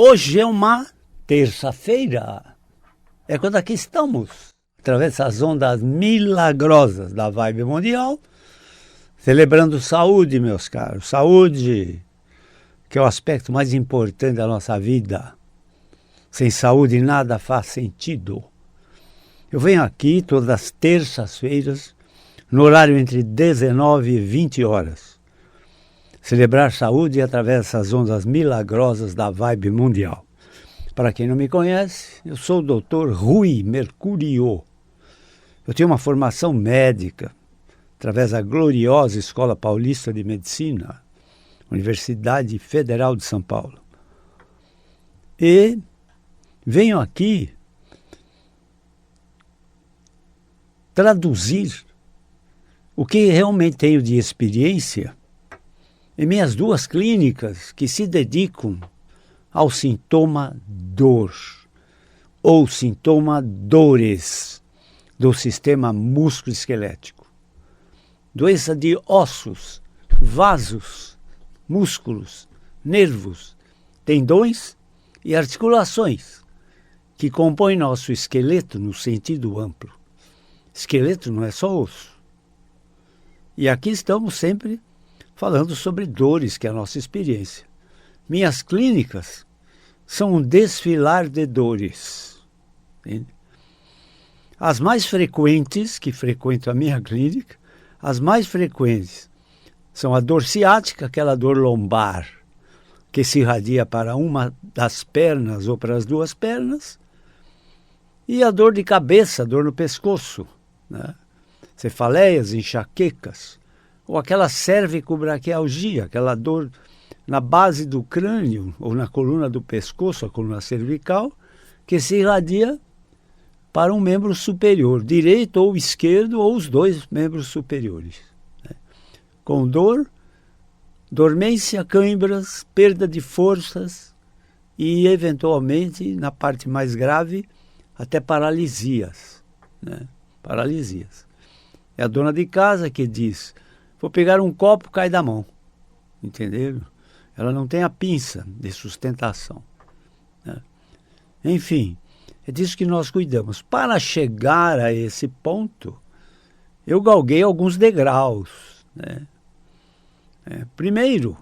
Hoje é uma terça-feira. É quando aqui estamos, através dessas ondas milagrosas da Vibe Mundial, celebrando saúde, meus caros. Saúde, que é o aspecto mais importante da nossa vida. Sem saúde nada faz sentido. Eu venho aqui todas as terças-feiras, no horário entre 19 e 20 horas, celebrar saúde através dessas ondas milagrosas da Vibe Mundial. Para quem não me conhece, eu sou o Dr. Rui Mercurio. Eu tenho uma formação médica, através da gloriosa Escola Paulista de Medicina, Universidade Federal de São Paulo. E venho aqui traduzir o que realmente tenho de experiência em minhas duas clínicas que se dedicam ao sintoma dor ou sintoma dores do sistema músculo-esquelético. Doença de ossos, vasos, músculos, nervos, tendões e articulações que compõem nosso esqueleto no sentido amplo. Esqueleto não é só osso. E aqui estamos sempre falando sobre dores, que é a nossa experiência. Minhas clínicas são um desfilar de dores. Entende? As mais frequentes, que frequentam a minha clínica, as mais frequentes são a dor ciática, aquela dor lombar, que se irradia para uma das pernas ou para as duas pernas, e a dor de cabeça, dor no pescoço, né? Cefaleias, enxaquecas, ou aquela cervicobraquialgia, aquela dor na base do crânio ou na coluna do pescoço, a coluna cervical, que se irradia para um membro superior, direito ou esquerdo, ou os dois membros superiores. Né? Com dor, dormência, cãibras, perda de forças e, eventualmente, na parte mais grave, até paralisias. Né? Paralisias. É a dona de casa que diz: vou pegar um copo, cai da mão. Entenderam? Ela não tem a pinça de sustentação. Né? Enfim, é disso que nós cuidamos. Para chegar a esse ponto, eu galguei alguns degraus. Né? Primeiro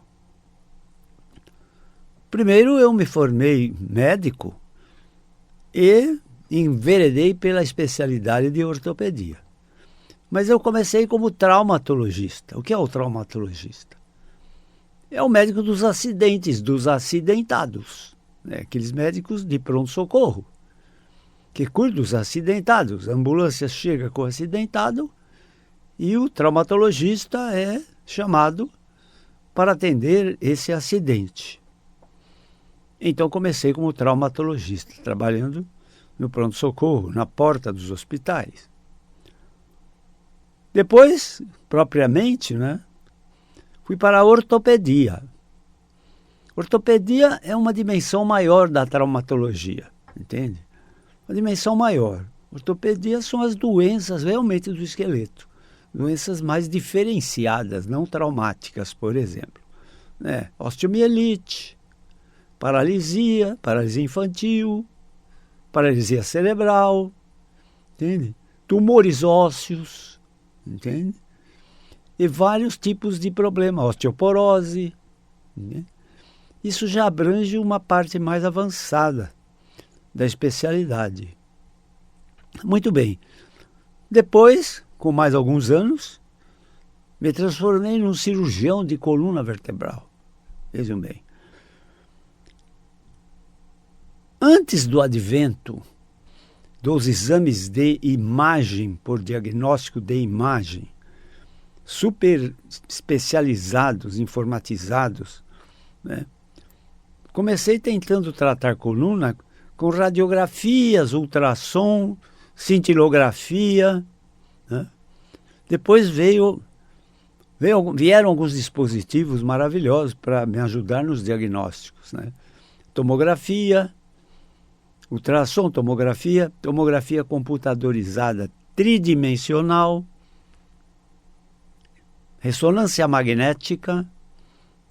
eu me formei médico e enveredei pela especialidade de ortopedia. Mas eu comecei como traumatologista. O que é o traumatologista? É o médico dos acidentes, dos acidentados. Né? Aqueles médicos de pronto-socorro, que cuidam dos acidentados. A ambulância chega com o acidentado e o traumatologista é chamado para atender esse acidente. Então comecei como traumatologista, trabalhando no pronto-socorro, na porta dos hospitais. Depois, propriamente, né, fui para a ortopedia. Ortopedia é uma dimensão maior da traumatologia, entende? Uma dimensão maior. Ortopedia são as doenças realmente do esqueleto. Doenças mais diferenciadas, não traumáticas, por exemplo. Né? Osteomielite, paralisia infantil, paralisia cerebral, entende? Tumores ósseos, entende? E vários tipos de problema, osteoporose. Né? Isso já abrange uma parte mais avançada da especialidade. Muito bem. Depois, com mais alguns anos, me transformei num cirurgião de coluna vertebral. Vejam bem. Antes do advento dos exames de imagem, por diagnóstico de imagem, super especializados, informatizados, né? Comecei tentando tratar coluna com radiografias, ultrassom, cintilografia. Né? Depois vieram alguns dispositivos maravilhosos para me ajudar nos diagnósticos. Né? Tomografia, ultrassom, tomografia computadorizada tridimensional, ressonância magnética,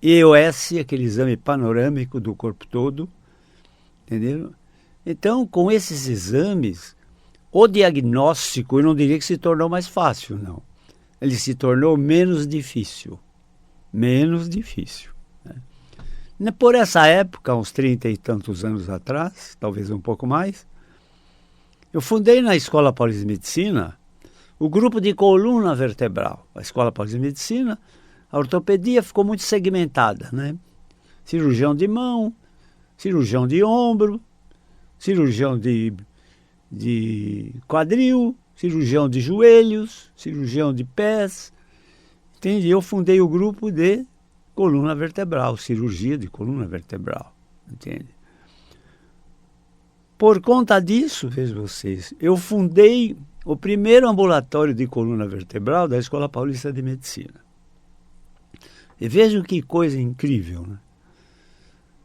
EOS, aquele exame panorâmico do corpo todo, Entendeu? Então, com esses exames, o diagnóstico, eu não diria que se tornou mais fácil, não. Ele se tornou menos difícil. Menos difícil. Né? Por essa época, uns 30 e tantos anos atrás, talvez um pouco mais, eu fundei na Escola Paulista de Medicina o grupo de coluna vertebral. A Escola Paulista de Medicina, a ortopedia ficou muito segmentada, né? Cirurgião de mão, cirurgião de ombro, cirurgião de quadril, cirurgião de joelhos, cirurgião de pés. Entende? Eu fundei o grupo de coluna vertebral, cirurgia de coluna vertebral. Entende? Por conta disso, vejam vocês, eu fundei o primeiro ambulatório de coluna vertebral da Escola Paulista de Medicina. E vejam que coisa incrível, né?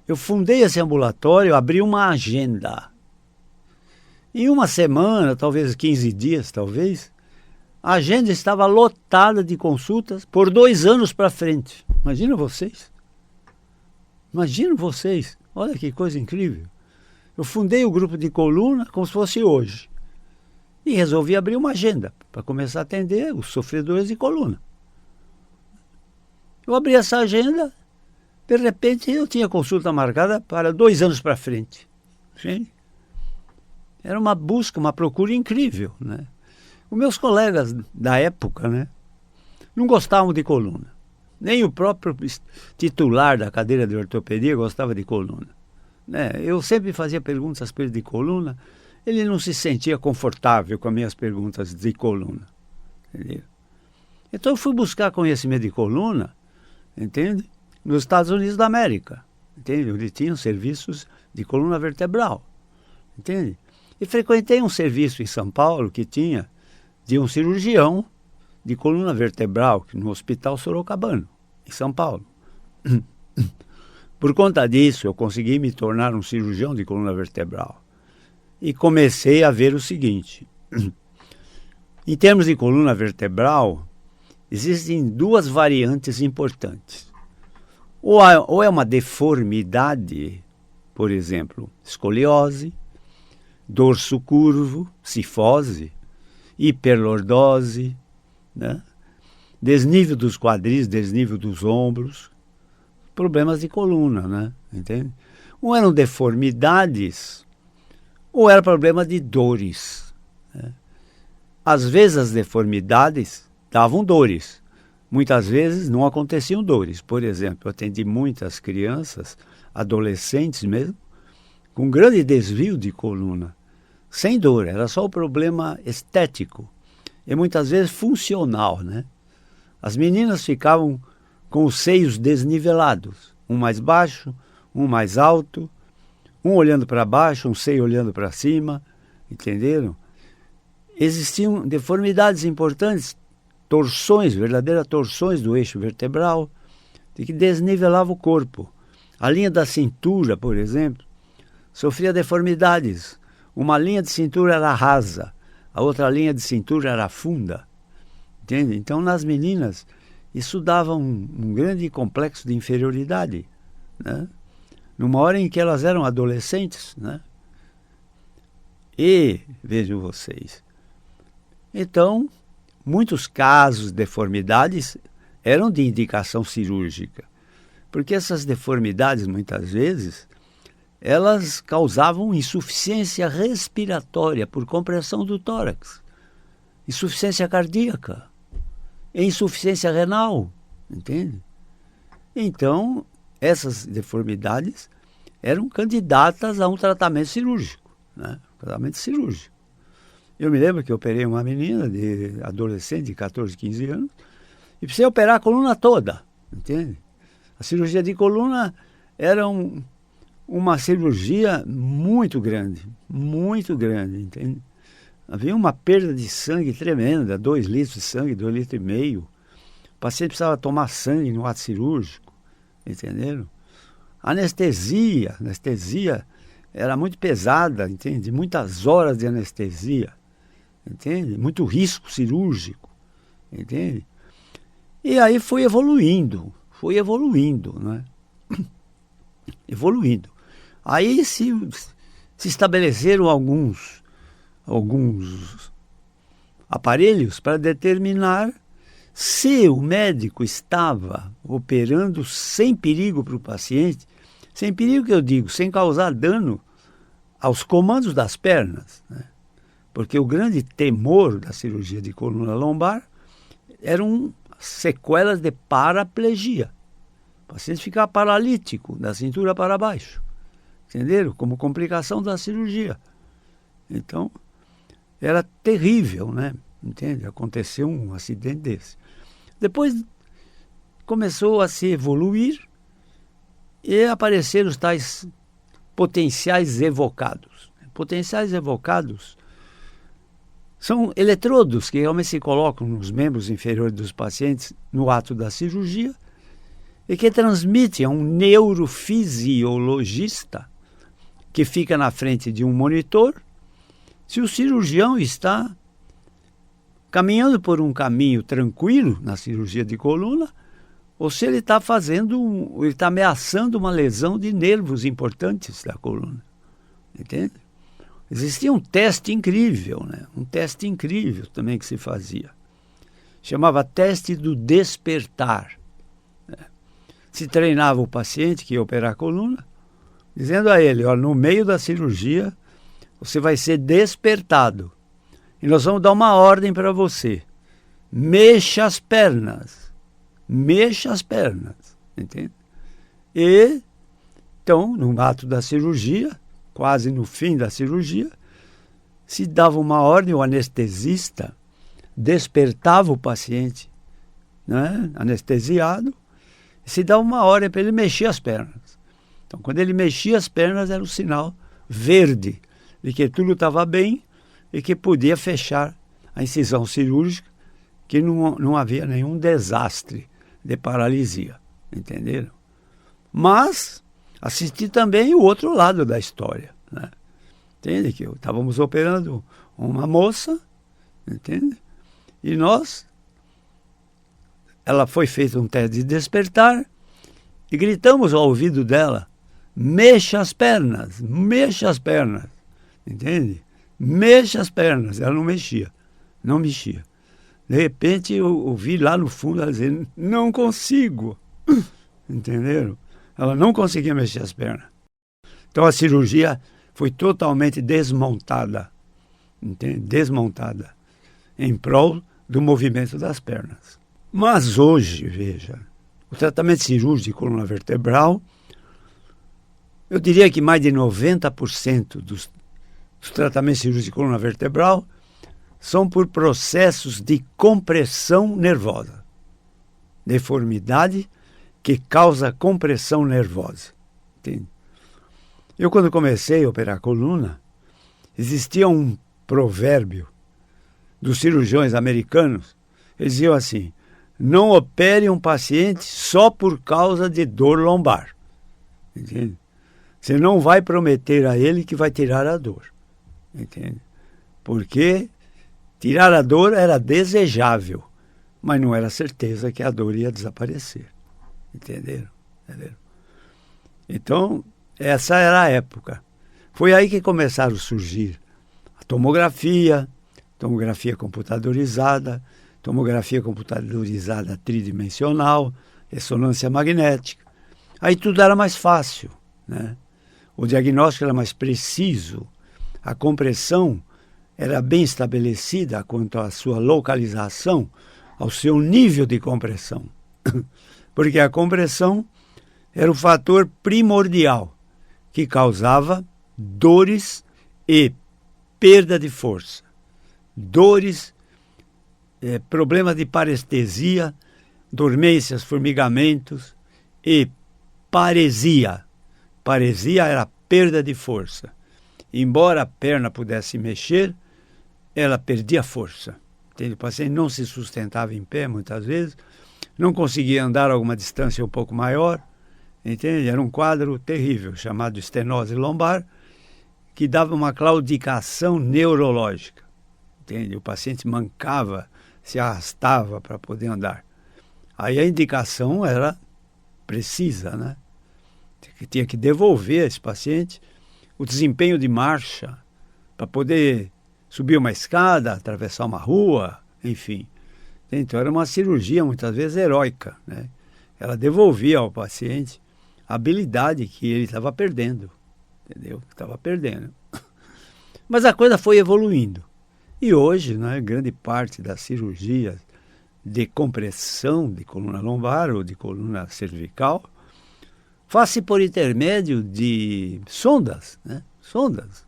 Eu fundei esse ambulatório, abri uma agenda. Em uma semana, talvez 15 dias, talvez, a agenda estava lotada de consultas por 2 anos para frente. Imagina vocês. Imagina vocês. Olha que coisa incrível. Eu fundei o grupo de coluna como se fosse hoje. E resolvi abrir uma agenda para começar a atender os sofredores de coluna. Eu abri essa agenda, de repente eu tinha consulta marcada para 2 anos para frente. Sim? Era uma busca, uma procura incrível, né? Os meus colegas da época, né, não gostavam de coluna. Nem o próprio titular da cadeira de ortopedia gostava de coluna. Né? Eu sempre fazia perguntas para ele de coluna, ele não se sentia confortável com as minhas perguntas de coluna. Entendeu? Então eu fui buscar conhecimento de coluna, entende? Nos Estados Unidos da América, entende? Onde tinham serviços de coluna vertebral, entende? E frequentei um serviço em São Paulo que tinha de um cirurgião de coluna vertebral no Hospital Sorocabano, em São Paulo. Por conta disso, eu consegui me tornar um cirurgião de coluna vertebral. E comecei a ver o seguinte. Em termos de coluna vertebral, existem 2 variantes importantes. Ou é uma deformidade, por exemplo, escoliose, dorso curvo, cifose, hiperlordose, né? Desnível dos quadris, desnível dos ombros, problemas de coluna, né? Entende? Ou eram deformidades, ou era problema de dores. Né? Às vezes as deformidades davam dores, muitas vezes não aconteciam dores. Por exemplo, eu atendi muitas crianças, adolescentes mesmo, com grande desvio de coluna, sem dor, era só o problema estético e muitas vezes funcional, né? As meninas ficavam com os seios desnivelados, um mais baixo, um mais alto, um olhando para baixo, um seio olhando para cima, entenderam? Existiam deformidades importantes, torções, verdadeiras torções do eixo vertebral, que desnivelavam o corpo. A linha da cintura, por exemplo, sofria deformidades. Uma linha de cintura era rasa, a outra linha de cintura era funda. Entende? Então, nas meninas, isso dava um grande complexo de inferioridade, né? Numa hora em que elas eram adolescentes, né? E, vejam vocês, então, muitos casos de deformidades eram de indicação cirúrgica, porque essas deformidades, muitas vezes, elas causavam insuficiência respiratória por compressão do tórax, insuficiência cardíaca, e insuficiência renal, entende? Então, essas deformidades eram candidatas a um tratamento cirúrgico, né? Tratamento cirúrgico. Eu me lembro que eu operei uma menina de adolescente de 14, 15 anos e precisei operar a coluna toda, entende? A cirurgia de coluna era uma cirurgia muito grande, entende? Havia uma perda de sangue tremenda, 2 litros de sangue, 2,5 litros. O paciente precisava tomar sangue no ato cirúrgico, entenderam? Anestesia era muito pesada, entende? Muitas horas de anestesia, entende? Muito risco cirúrgico, entende? E aí foi evoluindo, né? Evoluindo. Aí se estabeleceram alguns aparelhos para determinar se o médico estava operando sem perigo para o paciente, sem perigo que eu digo, sem causar dano aos comandos das pernas, né? Porque o grande temor da cirurgia de coluna lombar eram sequelas de paraplegia. O paciente ficava paralítico da cintura para baixo, entenderam? Como complicação da cirurgia. Então, era terrível, né? Entende? Aconteceu um acidente desse. Depois começou a se evoluir e apareceram os tais potenciais evocados. Potenciais evocados são eletrodos que realmente se colocam nos membros inferiores dos pacientes no ato da cirurgia e que transmitem a um neurofisiologista que fica na frente de um monitor se o cirurgião está caminhando por um caminho tranquilo na cirurgia de coluna ou se ele está ele está ameaçando uma lesão de nervos importantes da coluna. Entende? Existia um teste incrível, né? Um teste incrível também que se fazia. Chamava teste do despertar. Se treinava o paciente que ia operar a coluna, dizendo a ele, ó, no meio da cirurgia, você vai ser despertado. E nós vamos dar uma ordem para você. Mexa as pernas. Mexa as pernas. Entende? E, então, no ato da cirurgia, quase no fim da cirurgia, se dava uma ordem, o anestesista despertava o paciente, né, anestesiado, e se dava uma ordem para ele mexer as pernas. Então, quando ele mexia as pernas, era o sinal verde de que tudo estava bem e que podia fechar a incisão cirúrgica, que não havia nenhum desastre de paralisia, entenderam? Mas assisti também o outro lado da história, né? Entende? Que estávamos operando uma moça, entende? E ela foi feita um teste de despertar e gritamos ao ouvido dela, mexa as pernas, entende? Mexa as pernas. Ela não mexia. De repente eu ouvi lá no fundo ela dizer, não consigo, entenderam? Ela não conseguia mexer as pernas. Então a cirurgia foi totalmente desmontada, entende? Desmontada, em prol do movimento das pernas. Mas hoje, veja, o tratamento cirúrgico de coluna vertebral, eu diria que mais de 90% dos tratamentos cirúrgicos de coluna vertebral são por processos de compressão nervosa. Deformidade que causa compressão nervosa. Entende? Eu, quando comecei a operar a coluna, existia um provérbio dos cirurgiões americanos. Eles diziam assim, não opere um paciente só por causa de dor lombar. Entende? Você não vai prometer a ele que vai tirar a dor. Entende? Porque tirar a dor era desejável, mas não era certeza que a dor ia desaparecer. Entenderam? Então, essa era a época. Foi aí que começaram a surgir a tomografia computadorizada tridimensional, ressonância magnética. Aí tudo era mais fácil, né? O diagnóstico era mais preciso, a compressão era bem estabelecida quanto à sua localização, ao seu nível de compressão. Porque a compressão era o fator primordial que causava dores e perda de força. Dores, problemas de parestesia, dormências, formigamentos e paresia. Paresia era perda de força. Embora a perna pudesse mexer, ela perdia força. Entende? O paciente não se sustentava em pé muitas vezes, não conseguia andar alguma distância um pouco maior, entende? Era um quadro terrível, chamado estenose lombar, que dava uma claudicação neurológica. Entende? O paciente mancava, se arrastava para poder andar. Aí a indicação era precisa, né? que tinha que devolver a esse paciente o desempenho de marcha para poder subir uma escada, atravessar uma rua, enfim. Então era uma cirurgia muitas vezes heróica, né? Ela devolvia ao paciente a habilidade que ele estava perdendo, entendeu? Estava perdendo. Mas a coisa foi evoluindo. E hoje, né, grande parte das cirurgias de compressão de coluna lombar ou de coluna cervical faz-se por intermédio de sondas, né? Sondas.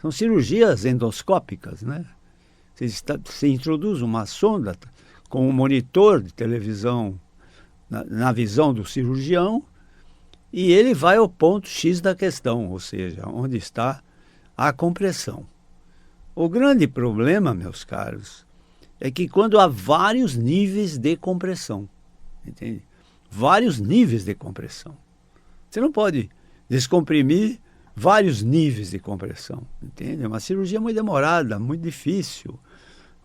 São cirurgias endoscópicas, né? Você introduz uma sonda com um monitor de televisão na visão do cirurgião e ele vai ao ponto X da questão, ou seja, onde está a compressão. O grande problema, meus caros, é que quando há vários níveis de compressão, entende? Vários níveis de compressão. Você não pode descomprimir vários níveis de compressão, entende? É uma cirurgia muito demorada, muito difícil,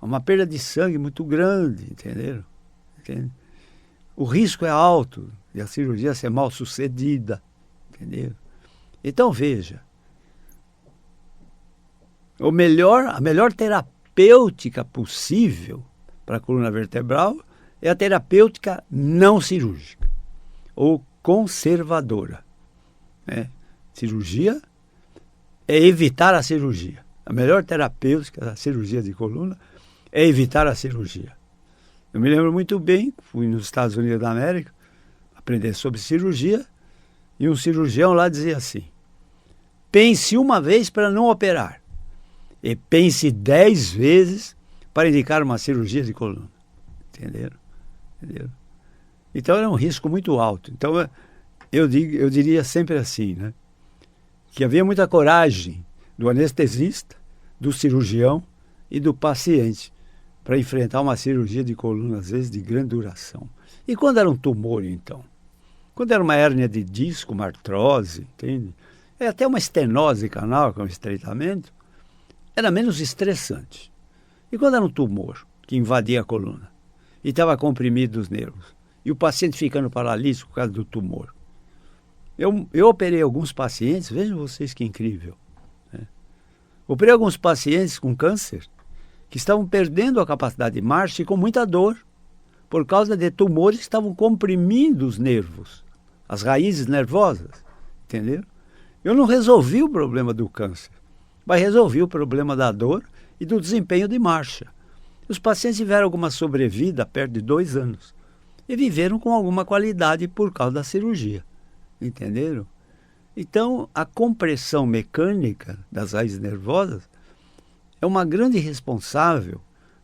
uma perda de sangue muito grande, entenderam? Entende? O risco é alto de a cirurgia ser mal sucedida, entendeu? Então veja, a melhor terapêutica possível para a coluna vertebral é a terapêutica não cirúrgica ou conservadora, né? Cirurgia é evitar a cirurgia. A melhor terapêutica da cirurgia de coluna é evitar a cirurgia. Eu me lembro muito bem, fui nos Estados Unidos da América aprender sobre cirurgia e um cirurgião lá dizia assim: pense uma vez para não operar e pense 10 vezes para indicar uma cirurgia de coluna. Entenderam? Entenderam? Então era um risco muito alto. Então eu diria sempre assim, né? Que havia muita coragem do anestesista, do cirurgião e do paciente para enfrentar uma cirurgia de coluna, às vezes de grande duração. E quando era um tumor, então? Quando era uma hérnia de disco, uma artrose, entende? É até uma estenose canal, que é um estreitamento, era menos estressante. E quando era um tumor que invadia a coluna e estava comprimido os nervos, e o paciente ficando paralítico por causa do tumor? Eu operei alguns pacientes, vejam vocês que incrível, né? Operei alguns pacientes com câncer que estavam perdendo a capacidade de marcha e com muita dor, por causa de tumores que estavam comprimindo os nervos, as raízes nervosas, entenderam? Eu não resolvi o problema do câncer, mas resolvi o problema da dor e do desempenho de marcha. Os pacientes tiveram alguma sobrevida perto de 2 anos e viveram com alguma qualidade por causa da cirurgia, entenderam? Então, a compressão mecânica das raízes nervosas é uma grande responsável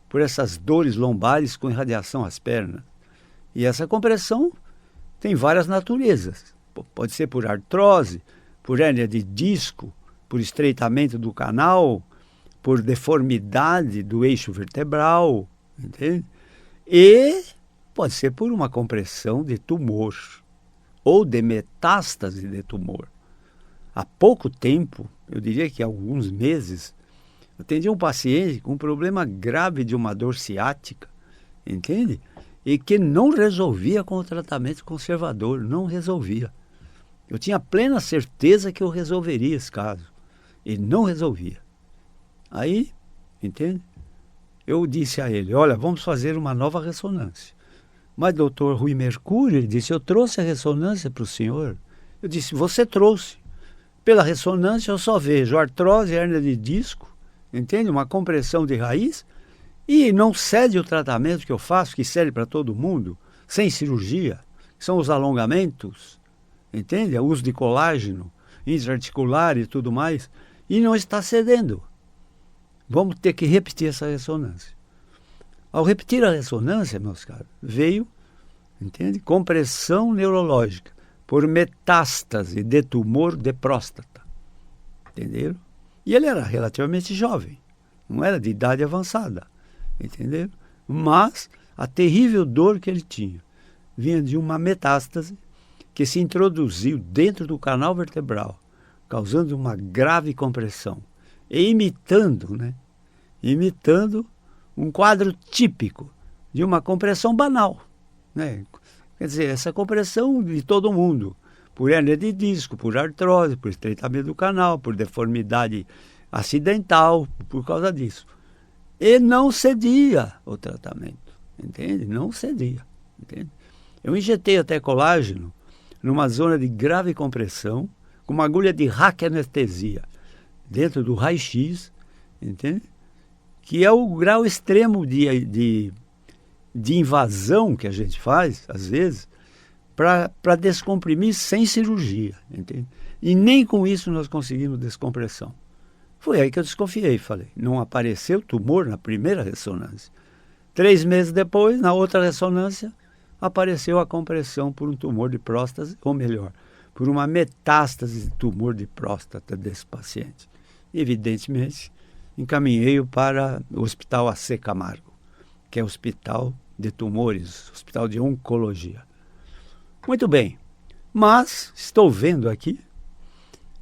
por essas dores lombares com irradiação às pernas. E essa compressão tem várias naturezas. Pode ser por artrose, por hérnia de disco, por estreitamento do canal, por deformidade do eixo vertebral, entende? E pode ser por uma compressão de tumor ou de metástase de tumor. Há pouco tempo, eu diria que há alguns meses, atendi um paciente com um problema grave de uma dor ciática, entende? E que não resolvia com o tratamento conservador, não resolvia. Eu tinha plena certeza que eu resolveria esse caso, e não resolvia. Aí, entende? Eu disse a ele: olha, vamos fazer uma nova ressonância. Mas doutor Rui Mercúrio, ele disse: eu trouxe a ressonância para o senhor. Eu disse: você trouxe. Pela ressonância eu só vejo artrose, hérnia de disco, entende? Uma compressão de raiz, e não cede o tratamento que eu faço, que serve para todo mundo, sem cirurgia, que são os alongamentos, entende? O uso de colágeno intraarticular e tudo mais, e não está cedendo. Vamos ter que repetir essa ressonância. Ao repetir a ressonância, meus caros, veio, entende? Compressão neurológica por metástase de tumor de próstata. Entenderam? E ele era relativamente jovem, não era de idade avançada, entenderam? Mas a terrível dor que ele tinha vinha de uma metástase que se introduziu dentro do canal vertebral, causando uma grave compressão e imitando, né? Imitando um quadro típico de uma compressão banal, né? Quer dizer, essa compressão de todo mundo, por hérnia de disco, por artrose, por estreitamento do canal, por deformidade acidental, por causa disso. E não cedia o tratamento, entende? Não cedia, entende? Eu injetei até colágeno numa zona de grave compressão, com uma agulha de raquianestesia, dentro do raio-x, entende? Que é o grau extremo de invasão que a gente faz, às vezes, para descomprimir sem cirurgia, entende? E nem com isso nós conseguimos descompressão. Foi aí que eu desconfiei, falei, não apareceu tumor na primeira ressonância. 3 meses depois, na outra ressonância, apareceu a compressão por um tumor de próstata, ou melhor, por uma metástase de tumor de próstata desse paciente. Evidentemente, encaminhei-o para o Hospital AC Camargo, que é o hospital de tumores, hospital de oncologia. Muito bem, mas estou vendo aqui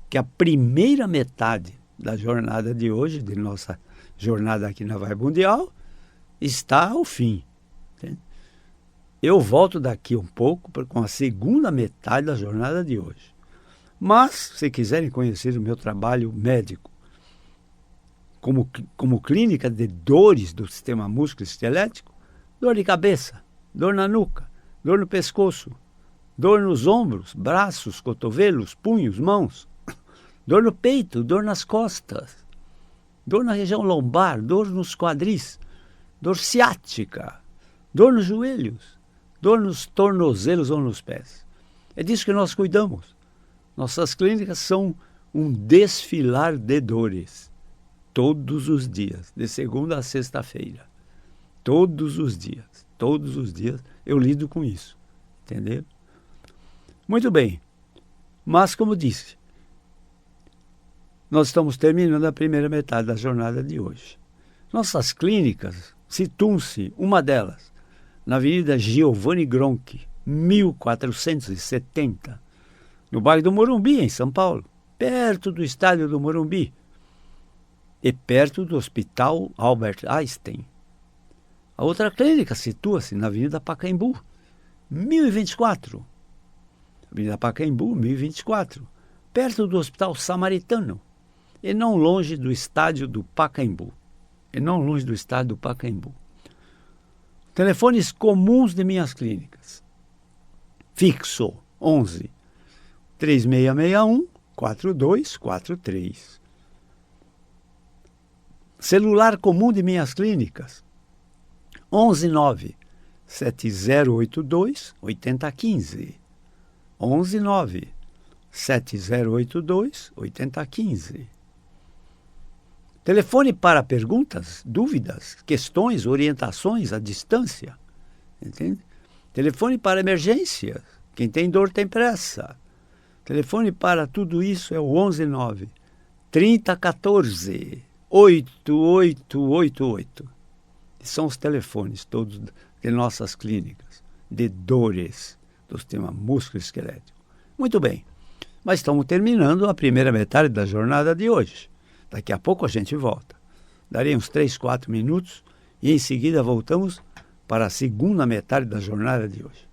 que a primeira metade da jornada de hoje, de nossa jornada aqui na Vibe Mundial, está ao fim. Entende? Eu volto daqui um pouco com a segunda metade da jornada de hoje. Mas, se quiserem conhecer o meu trabalho médico como clínica de dores do sistema músculo-esquelético, dor de cabeça, dor na nuca, dor no pescoço, dor nos ombros, braços, cotovelos, punhos, mãos, dor no peito, dor nas costas, dor na região lombar, dor nos quadris, dor ciática, dor nos joelhos, dor nos tornozelos ou nos pés. É disso que nós cuidamos. Nossas clínicas são um desfilar de dores. Todos os dias, de segunda a sexta-feira. Todos os dias eu lido com isso. Entendeu? Muito bem. Mas, como disse, nós estamos terminando a primeira metade da jornada de hoje. Nossas clínicas situam-se, uma delas, na Avenida Giovanni Gronchi, 1470, no bairro do Morumbi, em São Paulo, perto do estádio do Morumbi e perto do Hospital Albert Einstein. A outra clínica situa-se na Avenida Pacaembu, 1024. Avenida Pacaembu, 1024, perto do Hospital Samaritano, e não longe do estádio do Pacaembu. Telefones comuns de minhas clínicas. Fixo 11 3661 4243. Celular comum de minhas clínicas. 119 7082 8015. 119 7082 8015. Telefone para perguntas, dúvidas, questões, orientações à distância. Entende? Telefone para emergências. Quem tem dor tem pressa. Telefone para tudo isso é o 119 3014 8888. São os telefones todos de nossas clínicas, de dores do sistema músculo-esquelético. Muito bem, mas estamos terminando a primeira metade da jornada de hoje. Daqui a pouco a gente volta. Darei uns 3, 4 minutos e em seguida voltamos para a segunda metade da jornada de hoje.